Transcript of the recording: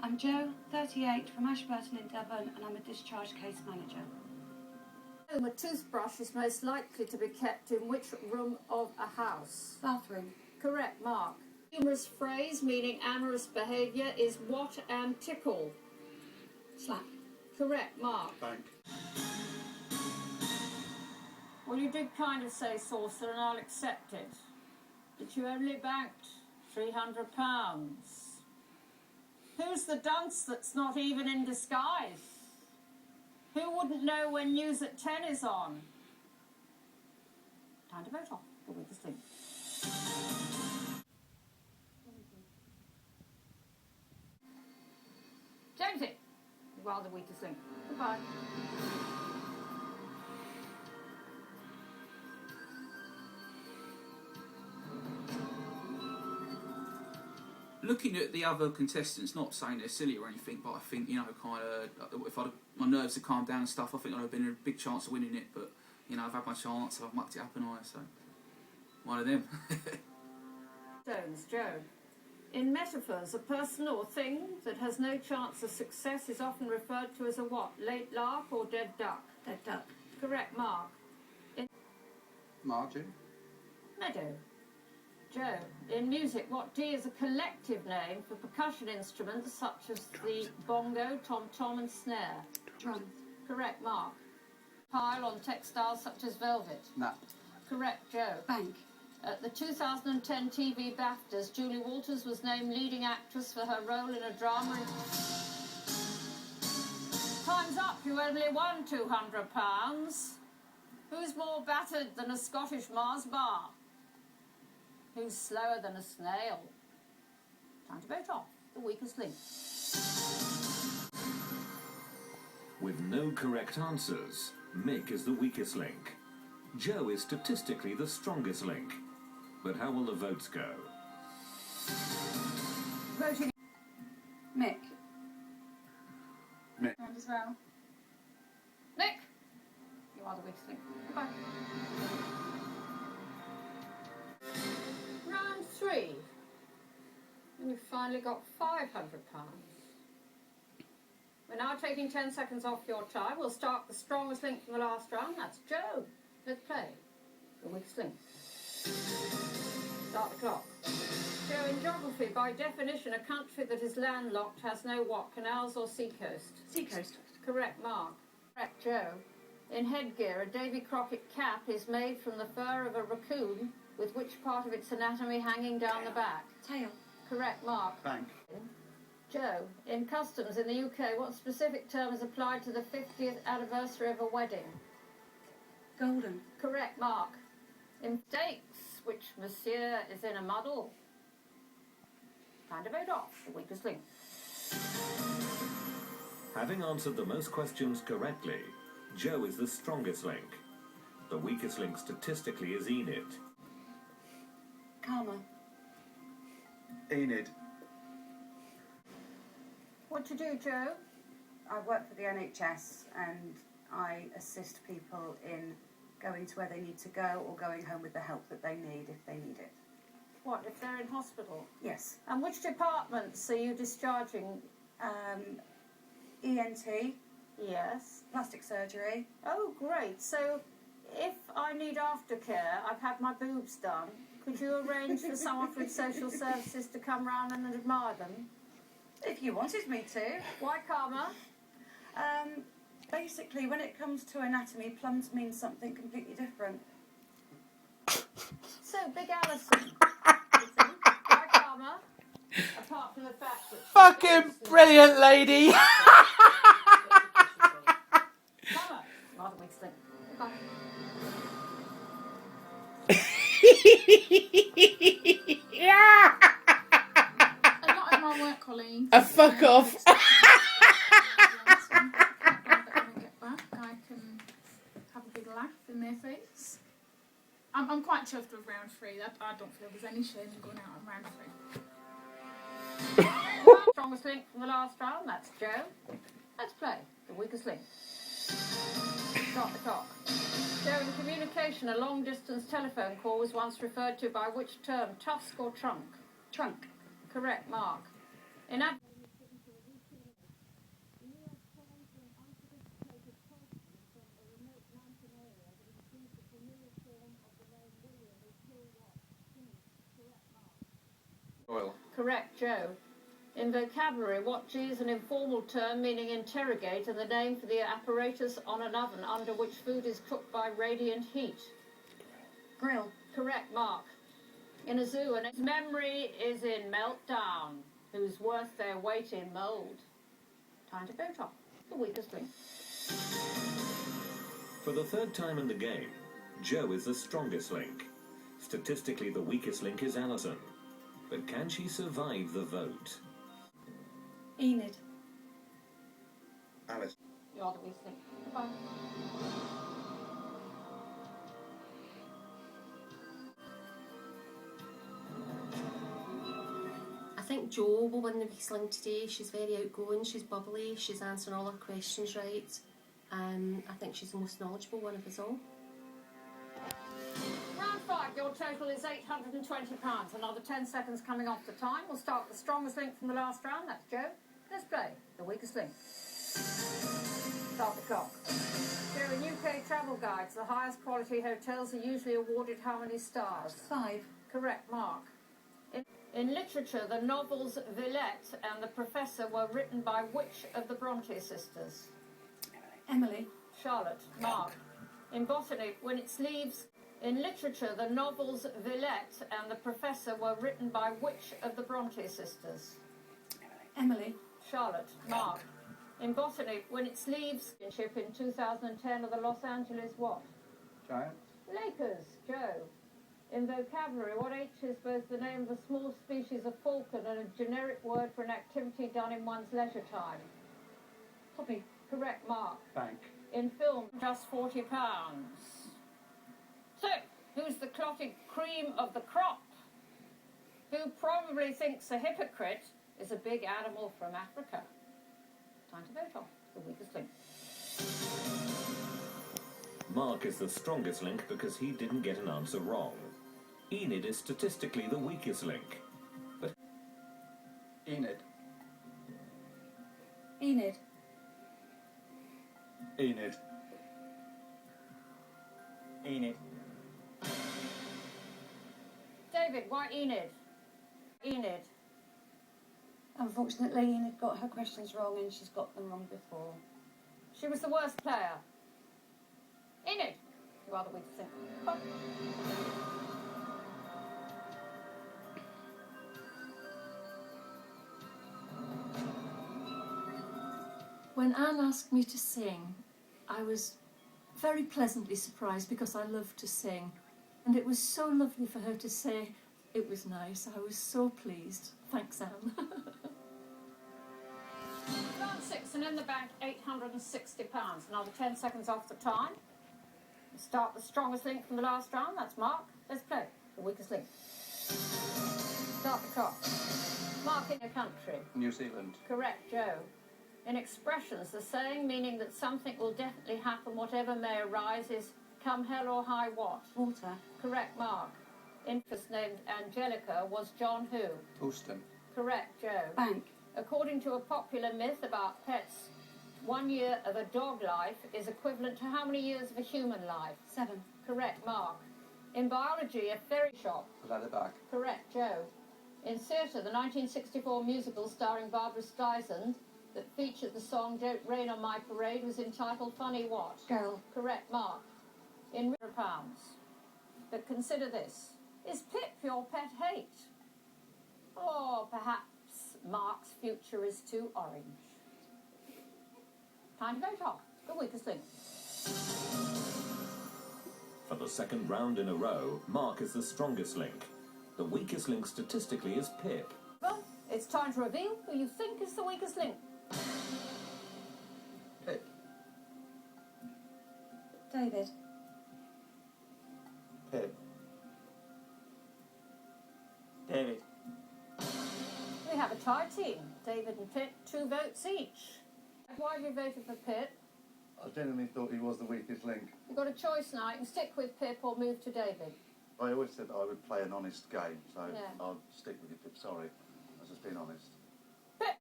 I'm Jo, 38, from Ashburton in Devon, and I'm a discharge case manager. A toothbrush is most likely to be kept in which room of a house? Bathroom. Correct, Mark. Humorous phrase meaning amorous behaviour is what and tickle? Slap. Correct, Mark. Bank. Well, you did kind of say saucer, and I'll accept it. But you only banked £300. Who's the dunce that's not even in disguise? Who wouldn't know when News at 10 is on? Time to vote off the weakest link. Jonesy, you are the weakest link. Goodbye. Looking at the other contestants, not saying they're silly or anything, but I think, you know, kind of, if my nerves had calmed down and stuff, I think I'd have been a big chance of winning it. But, you know, I've had my chance, I've mucked it up and so one of them. Jones, Joe. In metaphors, a person or thing that has no chance of success is often referred to as a what? Late lark or dead duck? Dead duck. Correct, Mark. Margin. Meadow. Joe, in music, what D is a collective name for percussion instruments such as the bongo, tom-tom and snare? Drums. Correct, Mark. Pile on textiles such as velvet? Nap. Correct, Joe. Bank. At the 2010 TV BAFTAs, Julie Walters was named leading actress for her role in a drama. Time's up, you only won £200. Who's more battered than a Scottish Mars bar? Who's slower than a snail? Time to vote off the weakest link. With no correct answers, Mick is the weakest link. Jo is statistically the strongest link. But how will the votes go? Voting. Mick. Mick. And as well. Mick, you are the weakest link. Goodbye. Round 3. And you've finally got £500. We're now taking 10 seconds off your time. We'll start the strongest link from the last round. That's Jo. Let's play the weakest link. Start the clock. Jo, in geography, by definition, a country that is landlocked has no what? Canals or seacoast? Seacoast. Correct, Mark. Correct, Jo. In headgear, a Davy Crockett cap is made from the fur of a raccoon, with which part of its anatomy hanging down the back? Tail. Correct, Mark. Bank. Jo, in customs in the UK, what specific term is applied to the 50th anniversary of a wedding? Golden. Correct, Mark. In stakes, which monsieur is in a muddle? Time to vote off the weakest link. Having answered the most questions correctly, Jo is the strongest link. The weakest link statistically is Enid. Karma. Enid. What do you do, Jo? I work for the NHS and I assist people in going to where they need to go or going home with the help that they need if they need it. What, if they're in hospital? Yes. And which departments are you discharging? ENT, Yes. plastic surgery. Oh, great. So, if I need aftercare, I've had my boobs done, could you arrange for someone from social services to come round and admire them? If you wanted me to. Why Karma? Basically, when it comes to anatomy, plums means something completely different. So, Big Alison. Why Karma? Apart from the fact that... Fucking brilliant, lady! Karma. Rather weak slip. Goodbye. Yeah! A lot of my work colleagues. Fuck off. I can have a big laugh in their face. I'm quite chuffed with round 3. I don't feel there's any shame in going out on round 3. Strongest link from the last round, that's Jo. Let's play the weakest link. Start the clock. Jo, in communication, a long-distance telephone call was once referred to by which term, tusk or trunk? Trunk. Correct, Mark. In Correct, Joe. In vocabulary, what G is an informal term meaning interrogate and the name for the apparatus on an oven under which food is cooked by radiant heat. Grill. Correct, Mark. In a zoo, and its memory is in meltdown, who's worth their weight in mould. Time to vote on the weakest link. For the third time in the game, Joe is the strongest link. Statistically, the weakest link is Alison. But can she survive the vote? Enid. Alice. You're the weakest link. Goodbye. I think Jo will win the week's link today. She's very outgoing, she's bubbly, she's answering all her questions right. I think she's the most knowledgeable one of us all. Round 5, your total is £820. Another 10 seconds coming off the time. We'll start with the strongest link from the last round. That's Joe. Let's play the weakest link. Start the clock. Joe, in UK travel guides, the highest quality hotels are usually awarded how many stars? 5. Correct, Mark. In literature, the novels Villette and The Professor were written by which of the Bronte sisters? Emily. Charlotte. Mark. In botany, when its leaves... In literature, the novels Villette and The Professor were written by which of the Bronte sisters? Emily. Charlotte. Mark. In botany, when its leaves... in 2010 of the Los Angeles what? Giants. Lakers. Joe. In vocabulary, what H is both the name of a small species of falcon and a generic word for an activity done in one's leisure time? Hobby. Correct, Mark. Bank. In film, just £40. So, who's the clotted cream of the crop? Who probably thinks a hypocrite is a big animal from Africa? Time to vote on the weakest link. Mark is the strongest link because he didn't get an answer wrong. Enid is statistically the weakest link. But Enid. Enid. Enid. Enid. David, why Enid? Enid. Unfortunately, Enid got her questions wrong and she's got them wrong before. She was the worst player. Enid. You are the weakest link. Oh. When Anne asked me to sing, I was very pleasantly surprised because I love to sing. And it was so lovely for her to say it was nice. I was so pleased. Thanks, Anne. Round 6 and in the bank, £860. Another 10 seconds off the time. We'll start the strongest link from the last round. That's Mark. Let's play the weakest link. Start the clock. Mark in your country. New Zealand. Correct, Joe. In expressions, the saying meaning that something will definitely happen, whatever may arise, is come hell or high what? Water. Correct, Mark. Interest named Angelica was John who? Houston. Correct, Joe. Bank. According to a popular myth about pets, 1 year of a dog life is equivalent to how many years of a human life? 7. Correct, Mark. In biology, a ferry shop. Leatherback. Correct, Joe. In theatre, the 1964 musical starring Barbara Streisand that featured the song Don't Rain on My Parade was entitled Funny What? Girl. Correct, Mark. In £100. But consider this. Is Pip your pet hate? Or perhaps Mark's future is too orange? Time to vote off the weakest link. for the second round in a row, Mark is the strongest link. The weakest link statistically is Pip. Well, it's time to reveal who you think is the weakest link. Pip. David. Pip. David. We have a tie team. David and Pip, 2 votes each. Why have you voted for Pip? I genuinely thought he was the weakest link. You've got a choice now. You can stick with Pip or move to David. I always said that I would play an honest game, so Yeah. I'll stick with you, Pip. Sorry, I was just being honest.